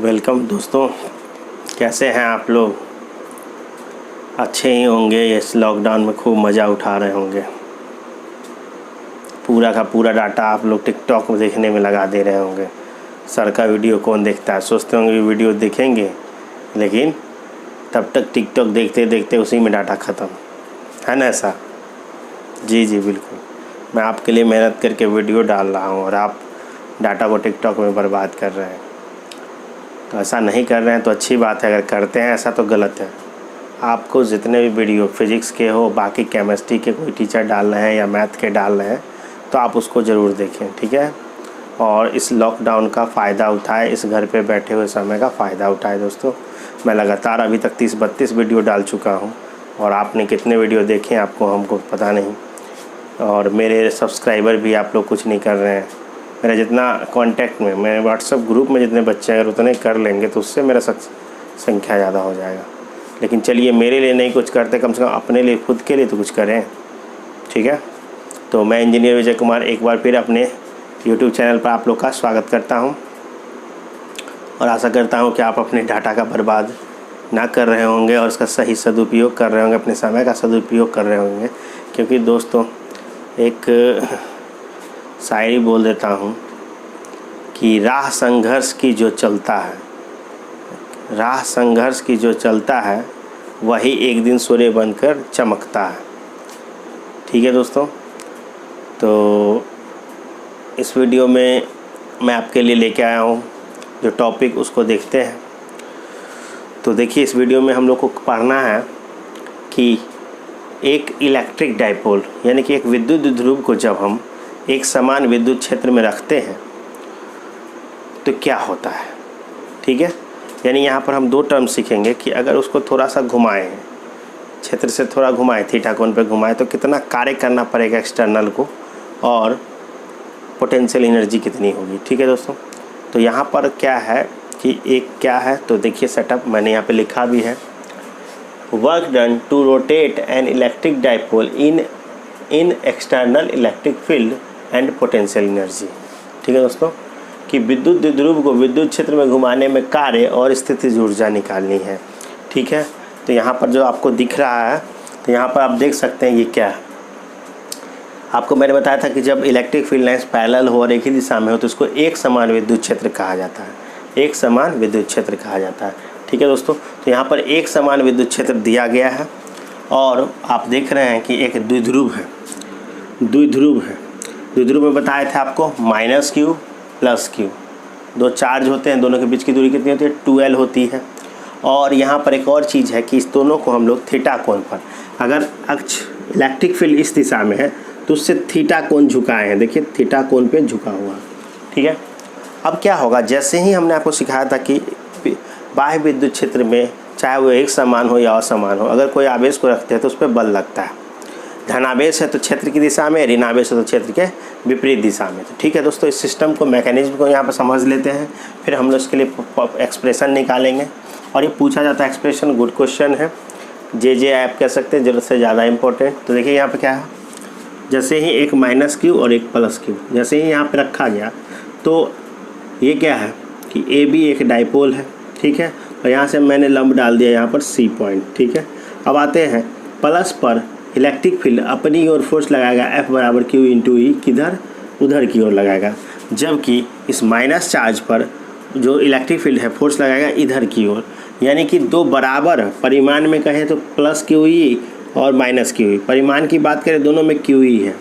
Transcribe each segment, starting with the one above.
Welcome दोस्तों, कैसे हैं आप लोग? अच्छे ही होंगे। इस लॉकडाउन में खूब मज़ा उठा रहे होंगे। पूरा का पूरा डाटा आप लोग टिकटॉक में देखने में लगा दे रहे होंगे। सर का वीडियो कौन देखता है? सोचते होंगे वीडियो देखेंगे, लेकिन तब तक टिकटॉक देखते देखते उसी में डाटा ख़त्म है ना। ऐसा जी बिल्कुल। मैं आपके लिए मेहनत करके वीडियो डाल रहा हूँ और आप डाटा को टिकटॉक में बर्बाद कर रहे हैं। तो ऐसा नहीं कर रहे हैं तो अच्छी बात है, अगर करते हैं ऐसा तो गलत है। आपको जितने भी वीडियो फिज़िक्स के हो, बाकी केमिस्ट्री के कोई टीचर डाल रहे हैं या मैथ के डाल रहे हैं तो आप उसको ज़रूर देखें, ठीक है। और इस लॉकडाउन का फ़ायदा उठाएं, इस घर पे बैठे हुए समय का फ़ायदा उठाएं दोस्तों। मैं लगातार अभी तक 30-32 वीडियो डाल चुका हूँ और आपने कितने वीडियो देखे आपको हमको पता नहीं। और मेरे सब्सक्राइबर भी आप लोग कुछ नहीं कर रहे हैं। मेरा जितना कांटेक्ट में, मेरे व्हाट्सएप ग्रुप में जितने बच्चे अगर उतने कर लेंगे तो उससे मेरा संख्या ज़्यादा हो जाएगा। लेकिन चलिए, मेरे लिए नहीं कुछ करते, कम से कम अपने लिए, खुद के लिए तो कुछ करें, ठीक है। तो मैं इंजीनियर विजय कुमार एक बार फिर अपने यूट्यूब चैनल पर आप लोग का स्वागत करता हूं और आशा करता हूं कि आप अपने डाटा का बर्बाद ना कर रहे होंगे और उसका सही सदुपयोग कर रहे होंगे, अपने समय का सदुपयोग कर रहे होंगे। क्योंकि दोस्तों, एक शायरी बोल देता हूँ कि राह संघर्ष की जो चलता है, राह संघर्ष की जो चलता है वही एक दिन सूर्य बनकर चमकता है, ठीक है दोस्तों। तो इस वीडियो में मैं आपके लिए लेके आया हूँ जो टॉपिक, उसको देखते हैं। तो देखिए, इस वीडियो में हम लोग को पढ़ना है कि एक इलेक्ट्रिक डाइपोल यानी कि एक विद्युत ध्रुव को जब हम एक समान विद्युत क्षेत्र में रखते हैं तो क्या होता है, ठीक है। यानी यहाँ पर हम दो टर्म सीखेंगे कि अगर उसको थोड़ा सा घुमाएं, क्षेत्र से थोड़ा घुमाएं, थीटा कोण पे घुमाएं तो कितना कार्य करना पड़ेगा एक्सटर्नल को और पोटेंशियल एनर्जी कितनी होगी, ठीक है दोस्तों। तो यहाँ पर क्या है कि एक क्या है, तो देखिए सेटअप मैंने यहाँ पे लिखा भी है। Work done to rotate an electric dipole in external electric field and potential energy, ठीक है दोस्तों। कि विद्युत द्विध्रुव को विद्युत क्षेत्र में घुमाने में कार्य और स्थितिज ऊर्जा निकालनी है, ठीक है। तो यहाँ पर जो आपको दिख रहा है, तो यहाँ पर आप देख सकते हैं ये क्या है। आपको मैंने बताया था कि जब इलेक्ट्रिक फील्ड लाइन्स पैरेलल हो और एक ही दिशा में हो तो उसको एक समान विद्युत क्षेत्र कहा जाता है, एक समान विद्युत क्षेत्र कहा जाता है, ठीक है दोस्तों। तो यहाँ पर एक समान विद्युत क्षेत्र दिया गया है और आप देख रहे हैं कि एक द्विध्रुव है, द्विध्रुव है। द्विध्रुव में बताए थे आपको -q +q, दो चार्ज होते हैं, दोनों के बीच की दूरी कितनी होती है? 2l होती है। और यहाँ पर एक और चीज़ है कि इस दोनों को हम लोग थीटा कोण पर, अगर अक्ष इलेक्ट्रिक फील्ड इस दिशा में है तो उससे थीटा कोण झुकाए हैं, देखिए थीटा कोण पे झुका हुआ, ठीक है। अब क्या होगा, जैसे ही हमने आपको सिखाया था कि बाह्य विद्युत क्षेत्र में चाहे वो एक समान हो या असमान हो, अगर कोई आवेश को रखते हैं तो उस पर बल लगता है। धनावेश है तो क्षेत्र की दिशा में, ऋणावेश है तो क्षेत्र के विपरीत दिशा में, तो ठीक है दोस्तों। इस सिस्टम को, मैकेनिज्म को यहाँ पर समझ लेते हैं, फिर हम लोग इसके लिए एक्सप्रेशन निकालेंगे। और ये पूछा जाता है एक्सप्रेशन, गुड क्वेश्चन है, जे आप कह सकते हैं, ज़रूरत से ज़्यादा इंपॉर्टेंट। तो देखिए यहाँ पर क्या है, जैसे ही एक -q और एक +q जैसे ही यहाँ पर रखा गया तो ये क्या है कि AB एक डाइपोल है, ठीक है। और यहाँ से मैंने लंब डाल दिया यहाँ पर C पॉइंट, ठीक है। अब आते हैं प्लस पर, इलेक्ट्रिक फील्ड अपनी ओर फोर्स लगाएगा F = Q × E, किधर? उधर की ओर लगाएगा। जबकि इस माइनस चार्ज पर जो इलेक्ट्रिक फील्ड है फोर्स लगाएगा इधर की ओर। यानी कि दो बराबर परिमाण में कहें तो +QE और -QE, परिमाण की बात करें दोनों में QE है।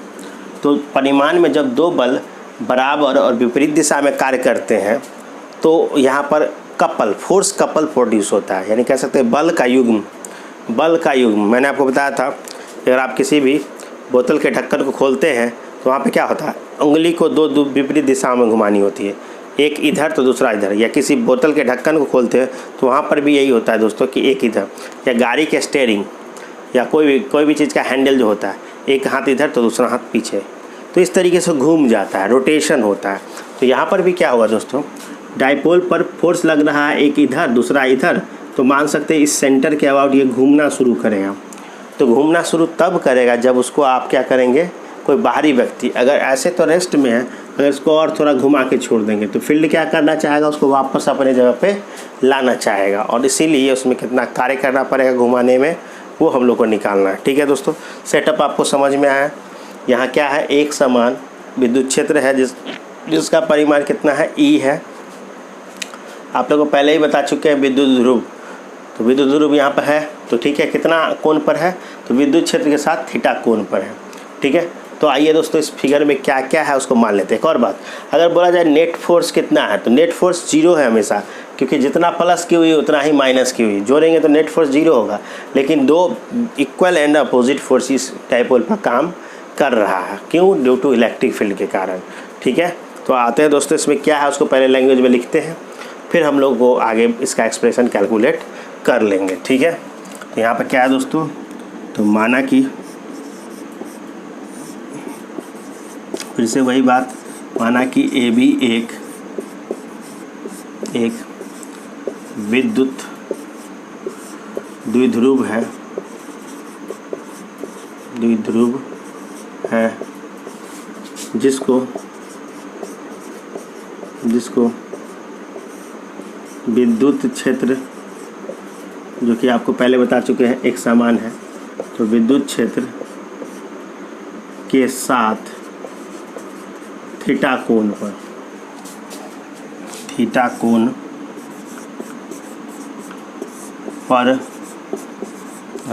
तो परिमाण में जब दो बल बराबर और विपरीत दिशा में कार्य करते हैं तो यहाँ पर कपल, फोर्स कपल प्रोड्यूस होता है, यानी कह सकते हैं बल का युग्म, बल का युग्म। मैंने आपको बताया था अगर आप किसी भी बोतल के ढक्कन को खोलते हैं तो वहाँ पे क्या होता है, उंगली को दो विपरीत दिशाओं में घुमानी होती है, एक इधर तो दूसरा इधर। या किसी बोतल के ढक्कन को खोलते हैं तो वहाँ पर भी यही होता है दोस्तों कि एक इधर। या गाड़ी के स्टीयरिंग या कोई भी चीज़ का हैंडल जो होता है, एक हाथ इधर तो दूसरा हाथ पीछे, तो इस तरीके से घूम जाता है, रोटेशन होता है। तो यहाँ पर भी क्या होगा दोस्तों, डाइपोल पर फोर्स लग रहा है, एक इधर दूसरा इधर, तो मान सकते हैं इस सेंटर के अबाउट ये घूमना शुरू करेगा। तो घूमना शुरू तब करेगा जब उसको आप क्या करेंगे, कोई बाहरी व्यक्ति, अगर ऐसे तो रेस्ट में है अगर इसको और थोड़ा घुमा के छोड़ देंगे तो फील्ड क्या करना चाहेगा, उसको वापस अपने जगह पे लाना चाहेगा, और इसीलिए उसमें कितना कार्य करना पड़ेगा घुमाने में, वो हम लोग को निकालना है। ठीक है दोस्तों, सेटअप आपको समझ में आया। यहाँ क्या है, एक समान विद्युत क्षेत्र है जिसका परिमाण कितना है, ई है। आप लोगों को पहले ही बता चुके हैं विद्युत ध्रुव, तो विद्युत ध्रुव यहाँ पर है, तो ठीक है, कितना कोण पर है, तो विद्युत क्षेत्र के साथ थीटा कोण पर है। ठीक है, तो आइए दोस्तों इस फिगर में क्या क्या है उसको मान लेते हैं। एक और बात, अगर बोला जाए नेट फोर्स कितना है, तो नेट फोर्स 0 है हमेशा, क्योंकि जितना प्लस की हुई उतना ही माइनस की हुई, जोड़ेंगे तो नेट फोर्स 0 होगा। लेकिन दो इक्वल एंड अपोजिट फोर्स इस डायपोल पर काम कर रहा है, क्यों, ड्यू टू इलेक्ट्रिक फील्ड के कारण। ठीक है, तो आते हैं दोस्तों इसमें क्या है उसको पहले लैंग्वेज में लिखते हैं, फिर हम लोग को आगे इसका एक्सप्रेशन कैलकुलेट कर लेंगे। ठीक है, तो यहाँ पर क्या है दोस्तों, तो माना कि फिर से वही बात, माना कि ए बी एक विद्युत द्विध्रुव है, जिसको विद्युत क्षेत्र, जो कि आपको पहले बता चुके हैं एक समान है, तो विद्युत क्षेत्र के साथ थीटा कोण पर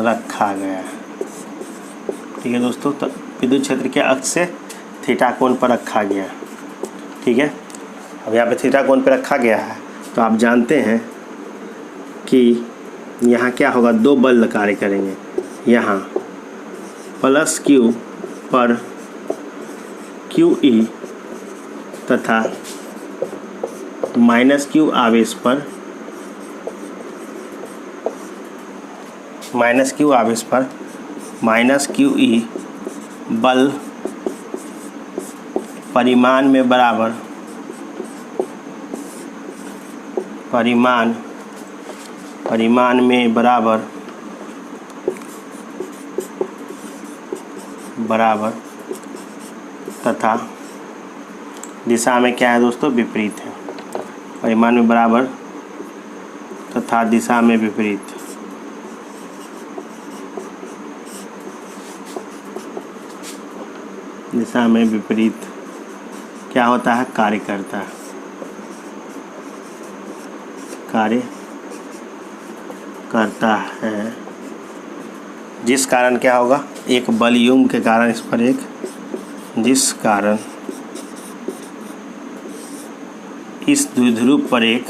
रखा गया है। ठीक है दोस्तों, तो विद्युत क्षेत्र के अक्ष से थीटा कोण पर रखा गया। ठीक है, अब यहाँ पे थीटा कोण पर रखा गया है, तो आप जानते हैं कि यहाँ क्या होगा, दो बल कार्य करेंगे। यहाँ प्लस क्यू पर क्यू ई तथा माइनस क्यू आवेश पर माइनस क्यू ई बल परिमाण में बराबर तथा दिशा में क्या है दोस्तों, विपरीत है। परिमाण में बराबर तथा दिशा में विपरीत। दिशा में विपरीत क्या होता है, कार्य करता है, जिस कारण क्या होगा, एक बलयुग्म के कारण इस पर जिस कारण इस द्विध्रुव पर एक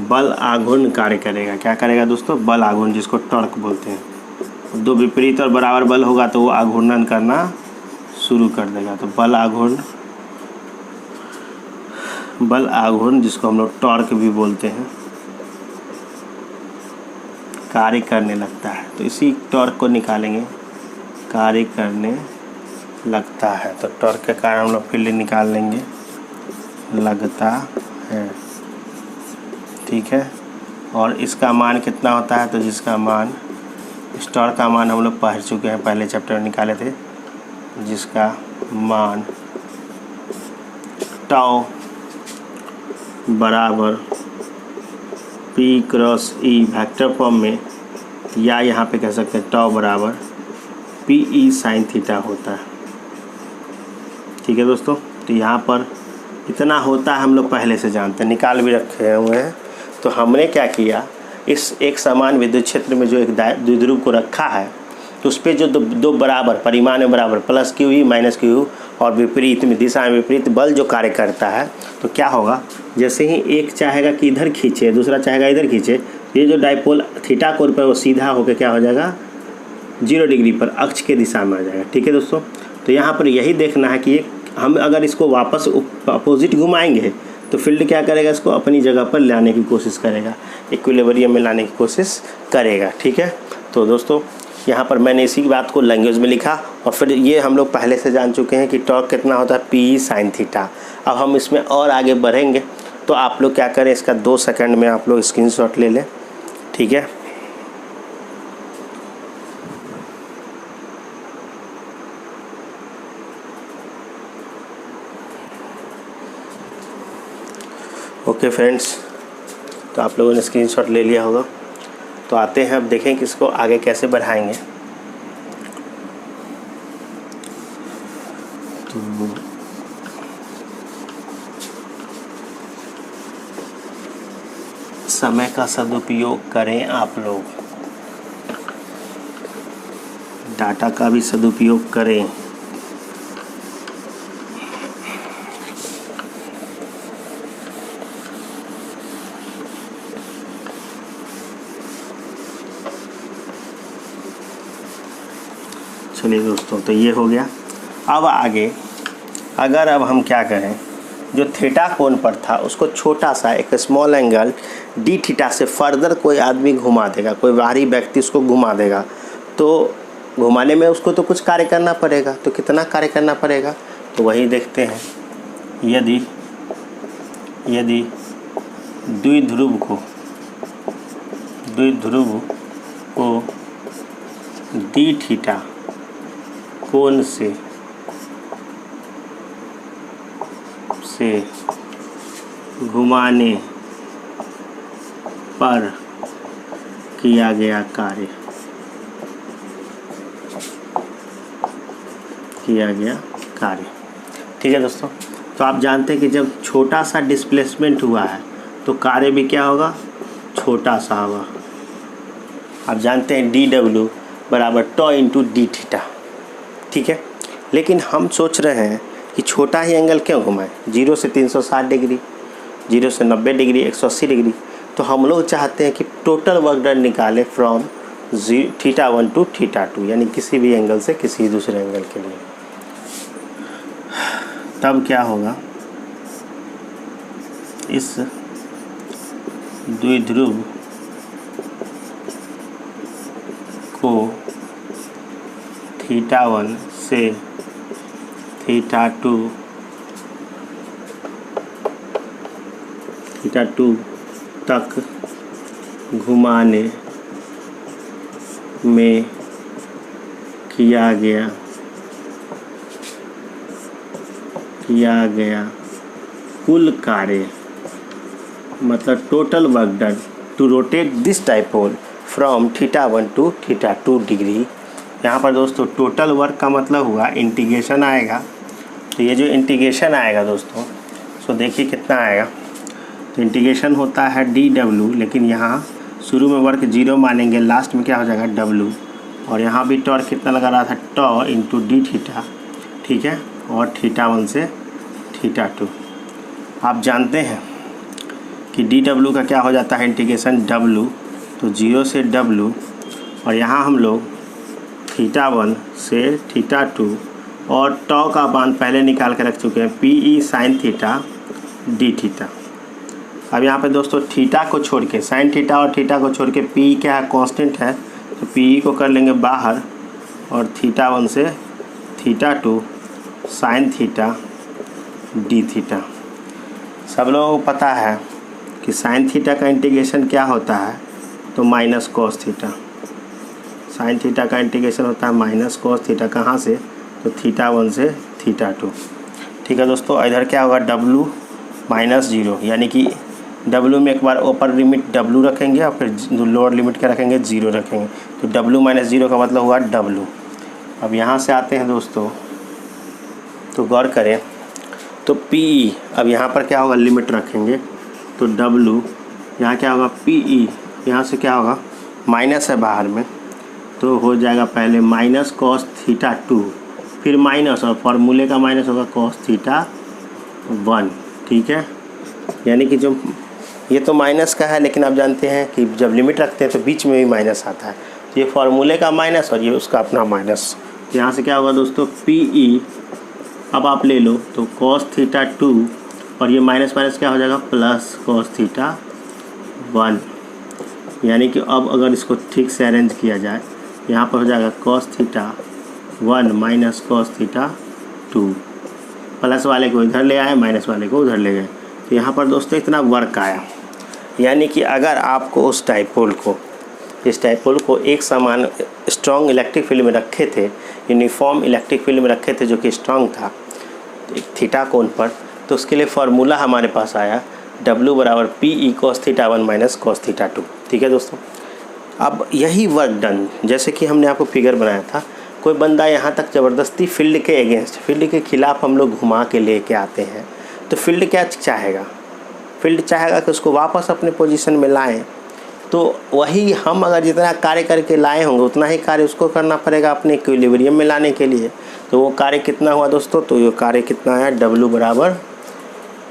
बल आघूर्ण कार्य करेगा। क्या करेगा दोस्तों, बल आघूर्ण, जिसको टॉर्क बोलते हैं। दो विपरीत और बराबर बल होगा तो वो आघूर्णन करना शुरू कर देगा, तो बल आघूर्ण जिसको हम लोग टॉर्क भी बोलते हैं, कार्य करने लगता है। तो इसी टॉर्क को निकालेंगे, कार्य करने लगता है, तो टॉर्क के कारण हम लोग फील्ड निकाल लेंगे, लगता है। ठीक है, और इसका मान कितना होता है, तो जिसका मान, इस टॉर्क का मान हम लोग पढ़ चुके हैं, पहले चैप्टर में निकाले थे, जिसका मान टाउ बराबर P cross E vector form में, या यहाँ पे कह सकते हैं टाउ बराबर PE साइन थीटा होता है। ठीक है दोस्तों, तो यहाँ पर इतना होता है, हम लोग पहले से जानते हैं, निकाल भी रखे हुए हैं। तो हमने क्या किया, इस एक समान विद्युत क्षेत्र में जो एक द्विध्रुव को रखा है, तो उस पर जो दो बराबर परिमाण में बराबर plus Q E minus Q और विपरीत में दिशा में विपरीत बल जो कार्य करता है, तो क्या होगा, जैसे ही एक चाहेगा कि इधर खींचे, दूसरा चाहेगा इधर खींचे, ये जो डायपोल थीटा कोण पर वो सीधा होकर क्या हो जाएगा, 0 डिग्री पर अक्ष के दिशा में आ जाएगा। ठीक है दोस्तों, तो यहाँ पर यही देखना है कि हम अगर इसको वापस अपोजिट घुमाएंगे तो फील्ड क्या करेगा, इसको अपनी जगह पर लाने की कोशिश करेगा, इक्विलिब्रियम में लाने की कोशिश करेगा। ठीक है, तो दोस्तों यहाँ पर मैंने इसी बात को लैंग्वेज में लिखा, और फिर ये हम लोग पहले से जान चुके हैं कि टॉर्क कितना होता है, PE साइन थीटा। अब हम इसमें और आगे बढ़ेंगे, तो आप लोग क्या करें, इसका 2 सेकंड में आप लोग स्क्रीनशॉट ले लें। ठीक है, ओके फ्रेंड्स, तो आप लोगों ने स्क्रीनशॉट ले लिया होगा। तो आते हैं, अब देखें कि इसको आगे कैसे बढ़ाएंगे। तो समय का सदुपयोग करें आप लोग, डाटा का भी सदुपयोग करें। चलिए दोस्तों, तो ये हो गया। अब आगे अगर अब हम क्या करें, जो थीटा कोण पर था उसको छोटा सा एक स्मॉल एंगल डी थीटा से फर्दर कोई आदमी घुमा देगा, कोई बाहरी व्यक्ति उसको घुमा देगा, तो घुमाने में उसको तो कुछ कार्य करना पड़ेगा। तो कितना कार्य करना पड़ेगा, तो वही देखते हैं। यदि द्विध्रुव को डी थीटा कोण से घुमाने पर किया गया कार्य ठीक है दोस्तों। तो आप जानते हैं कि जब छोटा सा डिस्प्लेसमेंट हुआ है तो कार्य भी क्या होगा, छोटा सा होगा। आप जानते हैं dw बराबर टॉ इंटू डी थीटा, ठीक है। लेकिन हम सोच रहे हैं कि छोटा ही एंगल क्यों घुमाएं, 0 से 360 डिग्री, 0 से 90 डिग्री, 180 डिग्री। तो हम लोग चाहते हैं कि टोटल वर्क डन निकालें फ्रॉम θ1 टू θ2, यानी किसी भी एंगल से किसी दूसरे एंगल के लिए। तब क्या होगा, इस द्विध्रुव को θ1 से θ2 तक घुमाने में किया गया कुल कार्य, मतलब total work done to rotate this dipole from θ1 to θ2 degree. यहाँ पर दोस्तों टोटल वर्क का मतलब हुआ इंटीग्रेशन आएगा। तो ये जो इंटीग्रेशन आएगा दोस्तों, सो देखिए कितना आएगा। तो इंटीग्रेशन होता है dw, लेकिन यहाँ शुरू में वर्क 0 मानेंगे, लास्ट में क्या हो जाएगा w, और यहाँ भी टॉर्क कितना लगा रहा था, टॉ इंटू डी थीटा, ठीक है, और θ1 से θ2। आप जानते हैं कि dw का क्या हो जाता है इंटीग्रेशन w, तो 0 से w, और यहाँ हम लोग θ1 से θ2 और टॉ का मान पहले निकाल के रख चुके हैं, PE sin theta d theta. अब यहाँ पे दोस्तों थीटा को छोड़ के, साइन थीटा और थीटा को छोड़ के PE क्या है, कांस्टेंट है, तो PE को कर लेंगे बाहर, और θ1 से θ2 साइन थीटा डी थीटा। सब लोगों को पता है कि साइन थीटा का इंटीग्रेशन क्या होता है, तो minus cos theta. Sine theta का इंटीग्रेशन होता है माइनस कॉस थीटा, कहाँ से, तो θ1 से θ2, ठीक है दोस्तों। इधर क्या होगा, w माइनस 0, यानी कि w में एक बार ऊपर लिमिट w रखेंगे और फिर लोअर लिमिट क्या रखेंगे, 0 रखेंगे, तो w माइनस 0 का मतलब हुआ w। अब यहाँ से आते हैं दोस्तों, तो गौर करें, तो PE, अब यहाँ पर क्या होगा, लिमिट रखेंगे, तो w यहाँ क्या होगा, PE, यहाँ से क्या होगा, माइनस है बाहर में, तो हो जाएगा पहले माइनस कॉस θ2, फिर माइनस, और फार्मूले का माइनस होगा कॉस θ1, ठीक है। यानी कि जो ये तो माइनस का है, लेकिन आप जानते हैं कि जब लिमिट रखते हैं तो बीच में भी माइनस आता है, तो ये फार्मूले का माइनस और ये उसका अपना माइनस। यहाँ से क्या होगा दोस्तों, PE, अब आप ले लो तो कॉस θ2 और ये माइनस माइनस क्या हो जाएगा, प्लस कॉस θ1। यानी कि अब अगर इसको ठीक से अरेंज किया जाए, यहाँ पर हो जाएगा कॉस θ1 माइनस कॉस θ2, प्लस वाले को इधर ले आए, माइनस वाले को उधर ले गए, तो यहाँ पर दोस्तों इतना वर्क आया। यानी कि अगर आपको उस इस डाइपोल को एक समान स्ट्रॉन्ग इलेक्ट्रिक फील्ड में रखे थे, यूनिफॉर्म इलेक्ट्रिक फील्ड में रखे थे जो कि स्ट्रॉन्ग था थीटा कोण पर, तो उसके लिए फार्मूला हमारे पास आया W बराबर P E cos theta 1 minus cos theta 2। ठीक है दोस्तों, अब यही वर्क डन, जैसे कि हमने आपको फिगर बनाया था, कोई बंदा यहाँ तक ज़बरदस्ती फील्ड के अगेंस्ट, फील्ड के ख़िलाफ़ हम लोग घुमा के लेके आते हैं, तो फील्ड क्या चाहेगा? फील्ड चाहेगा कि उसको वापस अपने पोजीशन में लाएं। तो वही हम अगर जितना कार्य करके लाए होंगे उतना ही कार्य उसको करना पड़ेगा अपने इक्विलिब्रियम में लाने के लिए। तो वो कार्य कितना हुआ दोस्तों? तो ये कार्य कितना आया? W बराबर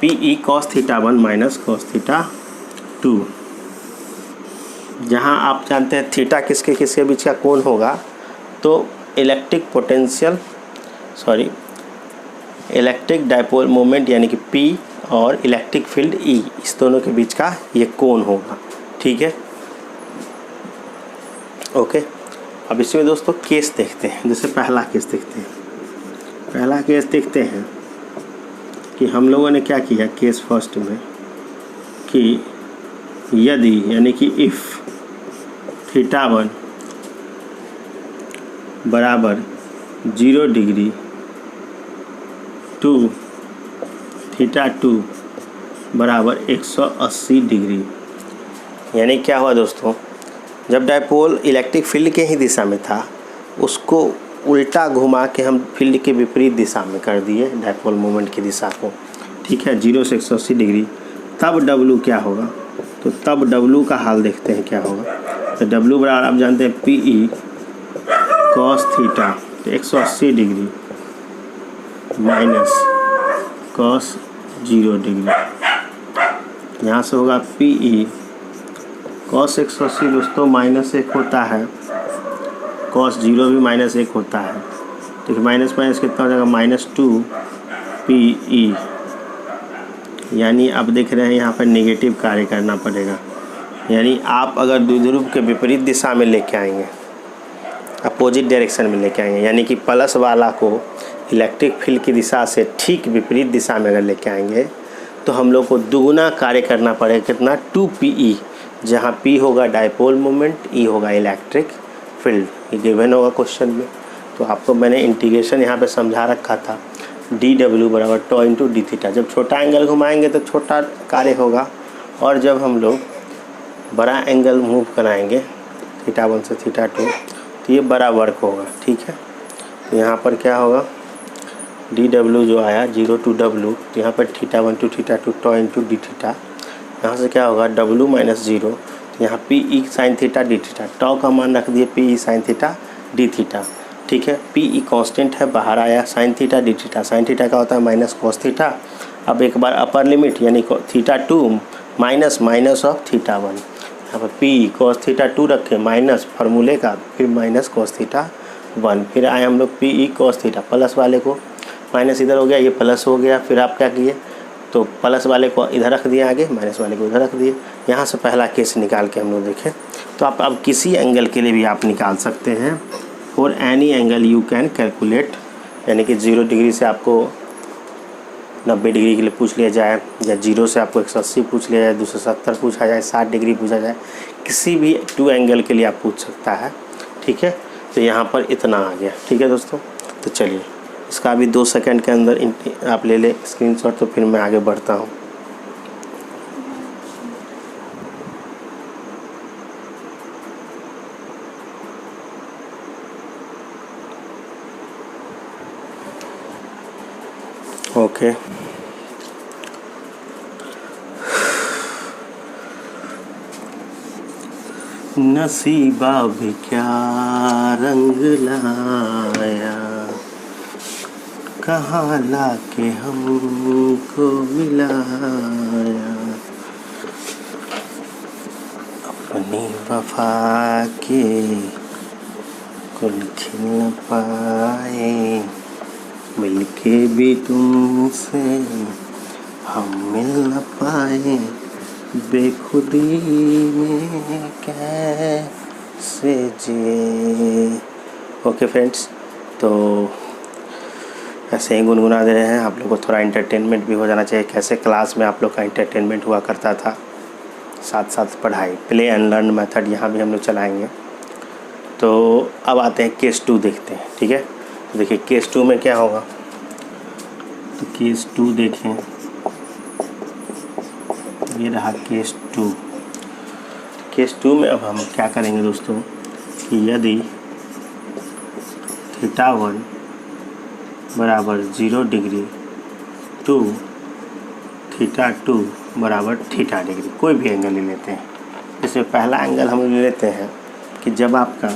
P E cos theta 1 minus cos theta 2। जहाँ आप जानते हैं थीटा किसके किसके बीच का कोण होगा, तो इलेक्ट्रिक डाइपोल मोमेंट यानी कि P और इलेक्ट्रिक फील्ड E, इस दोनों के बीच का ये कोण होगा। ठीक है, ओके। अब इसमें दोस्तों केस देखते हैं। जैसे पहला केस देखते हैं, पहला केस देखते हैं कि हम लोगों ने क्या किया केस फर्स्ट में, कि यदि यानी कि इफ़ थीटा 1 बराबर 0 डिग्री टू थीटा 2 बराबर 180 डिग्री। यानी क्या हुआ दोस्तों, जब डायपोल इलेक्ट्रिक फील्ड के ही दिशा में था, उसको उल्टा घुमा के हम फील्ड के विपरीत दिशा में कर दिए डायपोल मोमेंट की दिशा को। ठीक है, 0 से 180 डिग्री। तब W क्या होगा? तो तब W का हाल देखते हैं क्या होगा। तो W बराबर आप जानते हैं P E cos theta 180 degree minus cos 0 degree. यहाँ से होगा पी ई कॉस 180 दोस्तों माइनस 1 होता है, कॉस 0 भी माइनस 1 होता है। तो माइनस माइनस कितना हो जाएगा? -2 पी ई। यानी आप देख रहे हैं यहाँ पर नेगेटिव कार्य करना पड़ेगा। यानी आप अगर द्विध्रुव के विपरीत दिशा में लेके आएंगे, अपोजिट डायरेक्शन में लेके आएंगे, यानी कि प्लस वाला को इलेक्ट्रिक फील्ड की दिशा से ठीक विपरीत दिशा में अगर लेके आएंगे, तो हम लोग को दुगुना कार्य करना पड़ेगा। कितना? 2 पी ई, जहाँ P होगा डायपोल मोमेंट, E होगा इलेक्ट्रिक फील्ड। ये गिवन होगा क्वेश्चन में। तो आपको मैंने इंटीग्रेशन यहाँ पे समझा रखा था, dW बराबर टॉ इंटू डी थीटा। जब छोटा एंगल घुमाएंगे तो छोटा कार्य होगा, और जब हम लोग बड़ा एंगल मूव कराएंगे थीटा 1 से थीटा 2, तो ये बड़ा वर्क होगा। ठीक है, तो यहाँ पर क्या होगा, dW जो आया 0 to W, तो यहाँ पर theta 1 to theta 2 tau into d theta. यहाँ से क्या होगा W माइनस 0, यहाँ P E sine theta d theta. Tau का मान रख दिए P E sine theta d theta. ठीक है, पी ई कॉन्स्टेंट है, बाहर आया sine theta d theta. Sine theta का होता है माइनस कॉस थीटा। अब एक बार अपर लिमिट यानी theta 2 minus minus of theta 1, यहाँ पर पी ई कॉस थीटा 2 रखे माइनस फार्मूले का, फिर माइनस कॉस थीटा 1। फिर आए हम लोग P E cos theta, plus वाले को माइनस इधर हो गया, ये प्लस हो गया। फिर आप क्या किए, तो प्लस वाले को इधर रख दिए आगे, माइनस वाले को इधर रख दिए। यहाँ से पहला केस निकाल के हम लोग देखें। तो आप अब किसी एंगल के लिए भी आप निकाल सकते हैं। For any angle you can calculate, यानी कि 0 डिग्री से आपको 90 डिग्री के लिए पूछ लिया जाए, या 0 से आपको 180 पूछ लिया जाए, 270 पूछा जाए, 60 डिग्री पूछा जाए, किसी भी 2 एंगल के लिए आप पूछ सकता है। ठीक है, तो यहाँ पर इतना आ गया। ठीक है दोस्तों, तो चलिए इसका भी 2 सेकंड के अंदर आप ले ले स्क्रीनशॉट, तो फिर मैं आगे बढ़ता हूँ। ओके, नसीबा भी क्या रंग लाया, कहाँ लाके हमको मिलाया, अपनी वफा के कुल खिल न पाए, मिलके भी तुमसे हम मिल न पाए, बेखुदी में कैसे जिए। ओके फ्रेंड्स, तो ऐसे ही गुनगुना दे रहे हैं। आप लोग को थोड़ा एंटरटेनमेंट भी हो जाना चाहिए। कैसे क्लास में आप लोग का एंटरटेनमेंट हुआ करता था, साथ साथ पढ़ाई, प्ले एंड लर्न मेथड यहाँ भी हम लोग चलाएँगे। तो अब आते हैं केस 2 देखते हैं। ठीक है, तो देखिए केस 2 में क्या होगा। तो केस 2 देखें, ये रहा केस 2। केस 2 में अब हम क्या करेंगे दोस्तों कि यदि θ1 बराबर 0 डिग्री टू θ2 बराबर θ डिग्री, कोई भी एंगल ले लेते हैं। इसमें पहला एंगल हम ले लेते हैं कि जब आपका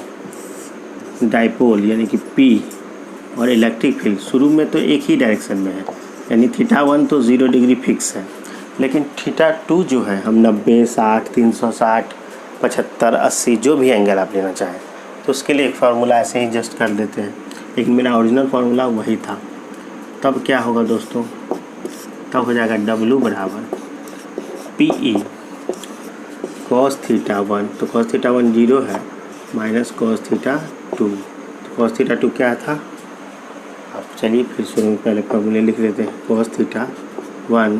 डाइपोल यानी कि P और इलेक्ट्रिक फील्ड शुरू में तो एक ही डायरेक्शन में है, यानी θ1 तो 0 डिग्री फिक्स है, लेकिन θ2 जो है हम 90, 60, 360, 75, 80 जो भी एंगल आप लेना चाहें, तो उसके लिए एक फार्मूला ऐसे ही जस्ट कर देते हैं। एक मेरा ओरिजिनल फार्मूला वही था। तब क्या होगा दोस्तों, तब हो जाएगा W बराबर PE cos θ1, तो cos θ1 0 है, माइनस cos θ2, तो cos θ2 क्या था, अब चलिए फिर शुरू में पहले फॉर्मूले लिख लेते हैं। cos θ1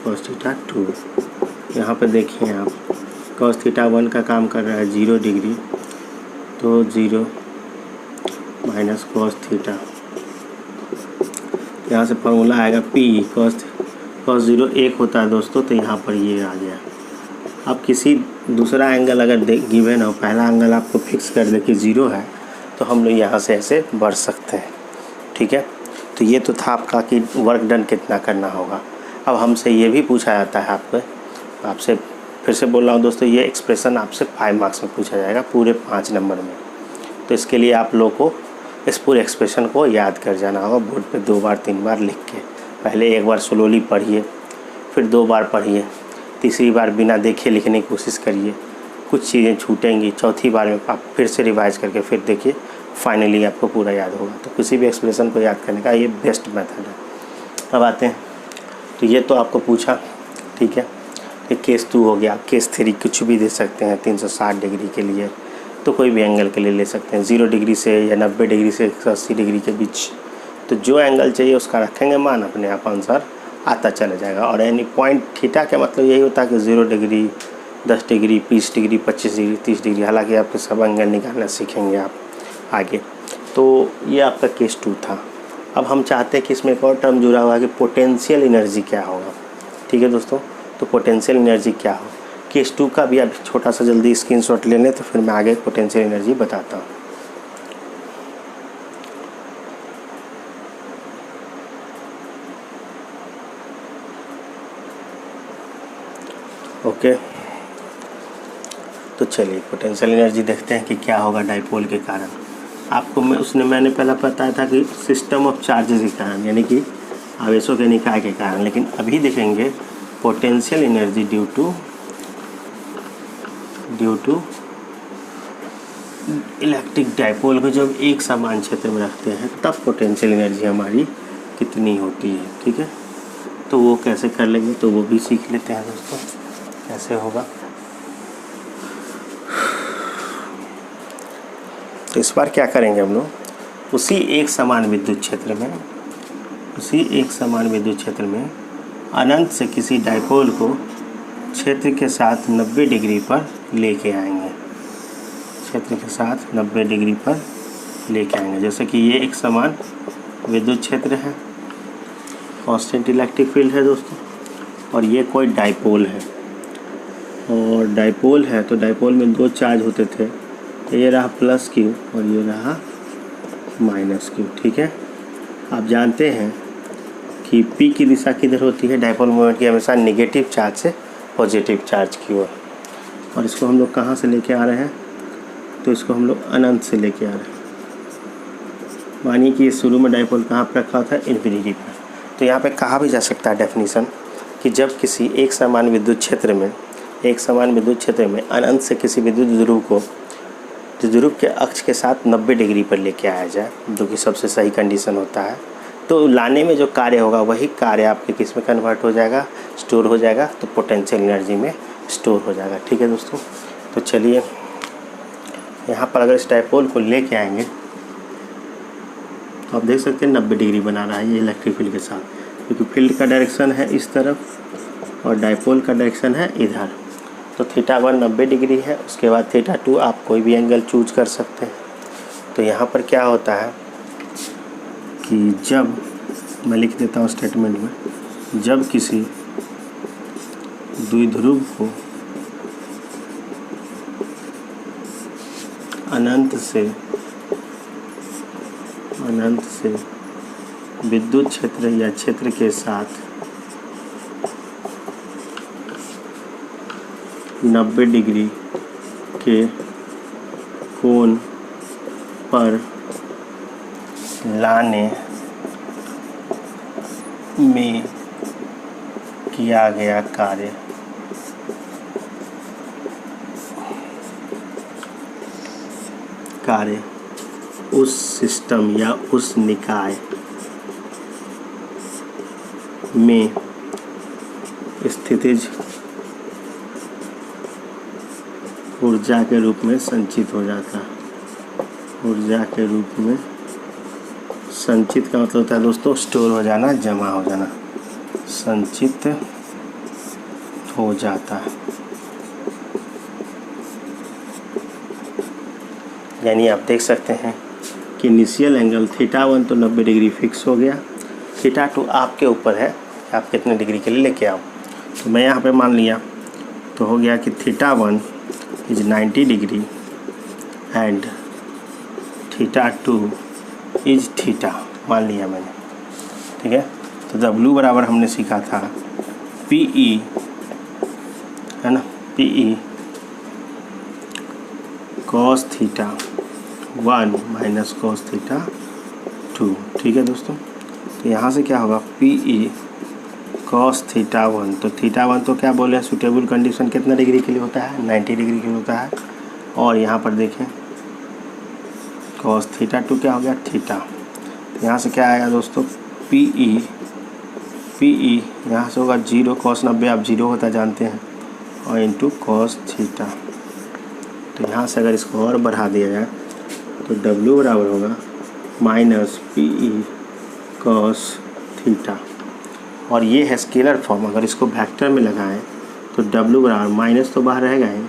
cos θ2, यहाँ पर देखिए आप cos θ1 का काम कर रहा है 0 डिग्री, तो 0 माइनस cos θ, यहाँ से फार्मूला आएगा PE cos 0 1 होता है दोस्तों, तो यहाँ पर ये आ गया। अब किसी दूसरा एंगल अगर गिवन हो, पहला एंगल आपको फिक्स कर दे कि 0 है, तो हम लोग यहाँ से ऐसे बढ़ सकते हैं। ठीक है, तो ये तो था आपका कि वर्क डन कितना करना होगा। अब हमसे ये भी पूछा जाता है आपसे फिर से बोल रहा हूँ दोस्तों, ये एक्सप्रेशन आपसे 5 मार्क्स में पूछा जाएगा पूरे 5 नंबर में। तो इसके लिए आप लोग को इस पूरे एक्सप्रेशन को याद कर जाना होगा बोर्ड पे 2 बार 3 बार लिख के। पहले एक बार स्लोली पढ़िए, फिर 2 बार पढ़िए, तीसरी बार बिना देखे लिखने की कोशिश करिए, कुछ चीज़ें छूटेंगी, चौथी बार में आप फिर से रिवाइज करके फिर देखिए, फाइनली आपको पूरा याद होगा। तो किसी भी एक्सप्रेशन को याद करने का ये बेस्ट मेथड है। अब आते हैं, तो ये तो आपको पूछा, ठीक है। ये केस 2 हो गया। केस 3 कुछ भी दे सकते हैं 360 डिग्री के लिए, तो कोई भी एंगल के लिए ले सकते हैं, 0 डिग्री से या 90 डिग्री से 180 डिग्री के बीच। तो जो एंगल चाहिए उसका रखेंगे मान, अपने आप आंसर आता चला जाएगा। और यानी पॉइंट थीटा का मतलब यही होता है कि 0 degree, 10 degree, 20 degree, 25 degree, 30 degree, हालांकि आपके सब एंगल निकालना सीखेंगे आप आगे। तो ये आपका केस 2 था। अब हम चाहते हैं कि इसमें एक और टर्म जुड़ा हुआ है कि पोटेंशियल एनर्जी क्या होगा। ठीक है दोस्तों, तो पोटेंशियल एनर्जी क्या हो, केस 2 का भी आप छोटा सा जल्दी स्क्रीनशॉट ले लें, तो फिर मैं आगे पोटेंशियल एनर्जी बताता हूँ। ओके, तो चलिए पोटेंशियल एनर्जी देखते हैं कि क्या होगा डाइपोल के कारण। आपको मैंने पहले बताया था कि सिस्टम ऑफ चार्जेस के कारण, यानी कि आवेशों के निकाय के कारण, लेकिन अभी देखेंगे potential energy due to electric dipole को जब एक समान क्षेत्र में रखते हैं तब पोटेंशियल एनर्जी हमारी कितनी होती है। ठीक है, तो वो कैसे कर लेंगे, तो वो भी सीख लेते हैं दोस्तों कैसे होगा। तो इस बार क्या करेंगे हम लोग, उसी एक समान विद्युत क्षेत्र में अनंत से किसी डाइपोल को क्षेत्र के साथ 90 डिग्री पर लेके आएंगे। जैसे कि ये एक समान विद्युत क्षेत्र है, कांस्टेंट इलेक्ट्रिक फील्ड है दोस्तों, और ये कोई डाइपोल है, और डाइपोल है तो डाइपोल में 2 चार्ज होते थे, ये रहा प्लस Q और ये रहा माइनस Q। ठीक है, आप जानते हैं कि P की दिशा किधर होती है, डाइपोल मोमेंट की हमेशा नेगेटिव चार्ज से पॉजिटिव चार्ज की ओर। और इसको हम लोग कहाँ से लेके आ रहे हैं, तो इसको हम लोग अनंत से लेके आ रहे हैं। मानिए कि शुरू में डाइपोल कहाँ पर रखा था, इन्फिनिटी पर। तो यहाँ पे कहा भी जा सकता है डेफिनेशन कि जब किसी एक समान विद्युत क्षेत्र में अनंत से किसी विद्युत ध्रुव को ध्रुव के अक्ष के साथ 90 डिग्री पर लेके आया जाए, जो कि सबसे सही कंडीशन होता है, तो लाने में जो कार्य होगा वही कार्य आपके किस में कन्वर्ट हो जाएगा, स्टोर हो जाएगा, तो पोटेंशियल एनर्जी में स्टोर हो जाएगा। ठीक है दोस्तों, तो चलिए यहाँ पर अगर इस डाइपोल को लेके आएंगे तो आप देख सकते हैं 90 डिग्री बना रहा है ये इलेक्ट्रिक फील्ड के साथ, क्योंकि फील्ड का डायरेक्शन है इस तरफ और डाइपोल का डायरेक्शन है इधर। तो θ1 90 डिग्री है, उसके बाद θ2 आप कोई भी एंगल चूज कर सकते हैं। तो यहाँ पर क्या होता है कि जब मैं लिख देता हूँ स्टेटमेंट में, जब किसी द्विध्रुव को अनंत से विद्युत क्षेत्र या क्षेत्र के साथ 90 डिग्री के कोण पर लाने में किया गया कार्य उस सिस्टम या उस निकाय में स्थितिज ऊर्जा के रूप में संचित हो जाता है। ऊर्जा के रूप में संचित का मतलब होता है दोस्तों स्टोर हो जाना, जमा हो जाना, संचित हो जाता है। यानी आप देख सकते हैं कि इनिशियल एंगल θ1 तो 90 डिग्री फिक्स हो गया, θ2 आपके ऊपर है कि आप कितने डिग्री के लिए लेके आओ। तो मैं यहाँ पे मान लिया तो हो गया कि θ1 is 90 degree and θ2 is theta मान लिया मैंने, ठीक है। तो W बराबर हमने सीखा था PE, है ना, PE cos θ1 माइनस cos θ2, ठीक है दोस्तों। तो यहाँ से क्या होगा PE cos θ1, तो θ1 तो क्या बोले सूटेबल कंडीशन कितना डिग्री के लिए होता है, 90 डिग्री के लिए होता है। और यहाँ पर देखें cos θ2 क्या हो गया थीटा, यहाँ से क्या आएगा दोस्तों PE यहाँ से होगा 0, cos 90 आप 0 होता जानते हैं, और इंटू cos θ। तो यहाँ से अगर इसको और बढ़ा दिया जाए तो W बराबर होगा माइनस PE cos θ, और ये है स्केलर फॉर्म। अगर इसको वेक्टर में लगाएं तो W बराबर माइनस तो बाहर रहेगा ही,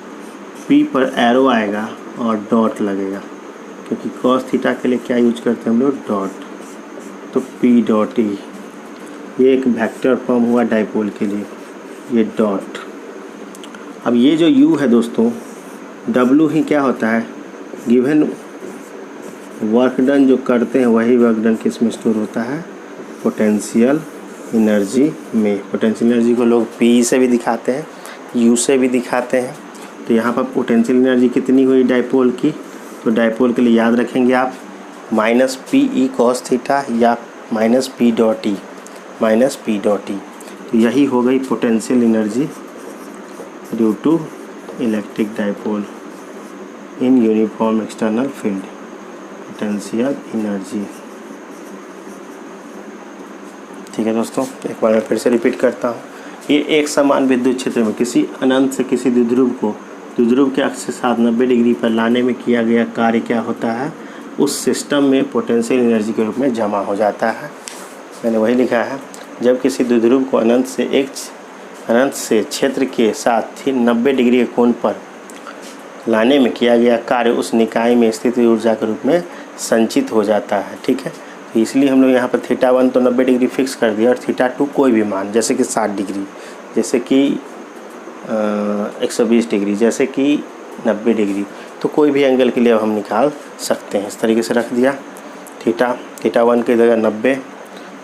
P पर एरो आएगा और डॉट लगेगा, क्योंकि cos θ के लिए क्या यूज करते हैं हम लोग, डॉट। तो P डॉट E ये एक वेक्टर फॉर्म हुआ डाइपोल के लिए, ये डॉट। अब ये जो U है दोस्तों, W ही क्या होता है, गिवन वर्क डन जो करते हैं वही वर्क डन किस में स्टोर होता है, पोटेंशियल एनर्जी में। पोटेंशियल एनर्जी को लोग P से भी दिखाते हैं, U से भी दिखाते हैं। तो यहाँ पर पोटेंशियल एनर्जी कितनी हुई डाइपोल की, तो डाइपोल के लिए याद रखेंगे आप माइनस PE cos θ या minus P dot E, minus P dot E। तो यही हो गई potential energy due to electric dipole in uniform external field, potential energy. ठीक है दोस्तों, एक बार मैं फिर से रिपीट करता हूँ। ये एक समान विद्युत क्षेत्र में किसी अनंत से किसी द्विध्रुव को द्विध्रुव के अक्ष के साथ 90 डिग्री पर लाने में किया गया कार्य क्या होता है, उस सिस्टम में पोटेंशियल एनर्जी के रूप में जमा हो जाता है। मैंने वही लिखा है, जब किसी द्विध्रुव को अनंत से क्षेत्र के साथ 90 डिग्री के कोण पर लाने में किया गया कार्य उस निकाय में स्थित ऊर्जा के रूप में संचित हो जाता है। ठीक है, तो इसलिए हम लोग यहाँ पर θ1 तो 90 डिग्री फिक्स कर दिया और θ2 कोई भी मान, जैसे कि 60 डिग्री, जैसे कि 120 डिग्री, जैसे कि 90 डिग्री, तो कोई भी एंगल के लिए अब हम निकाल सकते हैं। इस तरीके से रख दिया। θ1 की जगह 90,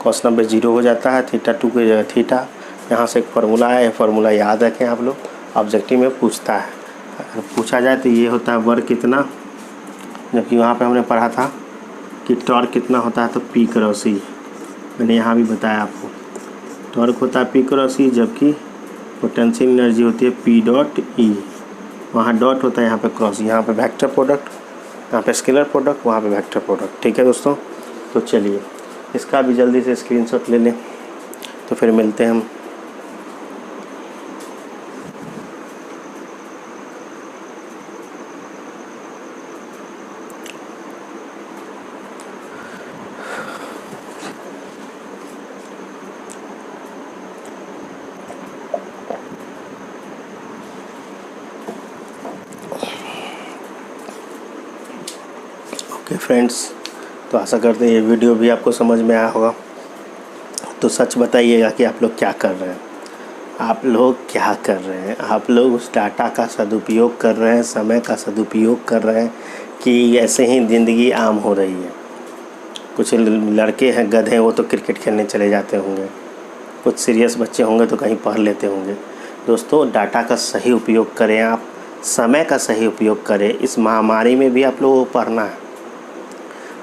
cos 90 0 हो जाता है, θ2 की जगह थीटा। यहाँ से एक फार्मूला है, फार्मूला याद रखें आप लोग, ऑब्जेक्टिव में पूछता है। अगर पूछा जाए तो ये होता है वर्क कितना, जबकि वहाँ पे हमने पढ़ा था कि टॉर्क कितना होता है, तो P क्रॉस E। मैंने यहाँ भी बताया आपको, टॉर्क होता है P क्रॉस E, जबकि पोटेंशियल एनर्जी होती है P डॉट E। वहाँ डॉट होता है, यहाँ पे क्रॉस, यहाँ पे वेक्टर प्रोडक्ट, यहाँ पे स्केलर प्रोडक्ट, वहाँ पे वेक्टर प्रोडक्ट। ठीक है दोस्तों, तो चलिए इसका भी जल्दी से स्क्रीनशॉट ले लें, तो फिर मिलते हैं हम। ओके फ्रेंड्स, तो आशा करते हैं ये वीडियो भी आपको समझ में आया होगा। तो सच बताइएगा कि आप लोग क्या कर रहे हैं। आप लोग क्या कर रहे हैं? आप लोग उस डाटा का सदुपयोग कर रहे हैं, समय का सदुपयोग कर रहे हैं कि ऐसे ही ज़िंदगी आम हो रही है। कुछ लड़के हैं गधे, वो तो क्रिकेट खेलने चले जाते होंगे, कुछ सीरियस बच्चे होंगे तो कहीं पढ़ लेते होंगे। दोस्तों, डाटा का सही उपयोग करें, आप समय का सही उपयोग करें। इस महामारी में भी आप लोगों को पढ़ना है,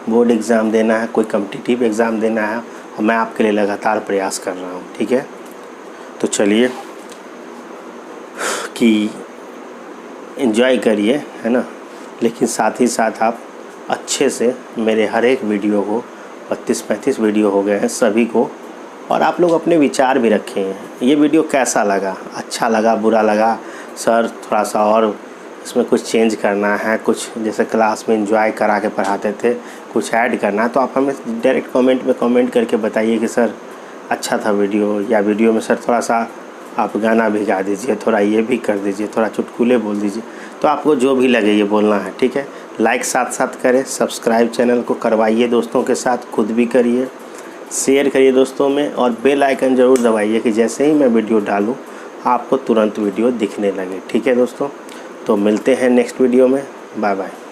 बोर्ड एग्ज़ाम देना है, कोई कॉम्पिटिटिव एग्ज़ाम देना है, और मैं आपके लिए लगातार प्रयास कर रहा हूँ। ठीक है, तो चलिए कि एंजॉय करिए, है ना, लेकिन साथ ही साथ आप अच्छे से मेरे हर एक वीडियो को, 32-35 वीडियो हो गए हैं सभी को, और आप लोग अपने विचार भी रखें। ये वीडियो कैसा लगा, अच्छा लगा, बुरा लगा, सर थोड़ा सा और इसमें कुछ चेंज करना है, कुछ जैसे क्लास में एंजॉय करा के पढ़ाते थे कुछ ऐड करना है, तो आप हमें डायरेक्ट कमेंट में कमेंट करके बताइए कि सर अच्छा था वीडियो, या वीडियो में सर थोड़ा सा आप गाना भी गा दीजिए, थोड़ा ये भी कर दीजिए, थोड़ा चुटकुले बोल दीजिए। तो आपको जो भी लगे ये बोलना है। ठीक है, लाइक साथ साथ करें, सब्सक्राइब चैनल को करवाइए दोस्तों के साथ, खुद भी करिए, शेयर करिए दोस्तों में, और बेल आइकन ज़रूर दबाइए कि जैसे ही मैं वीडियो डालूँ आपको तुरंत वीडियो दिखने लगे। ठीक है दोस्तों, तो मिलते हैं नेक्स्ट वीडियो में। Bye bye.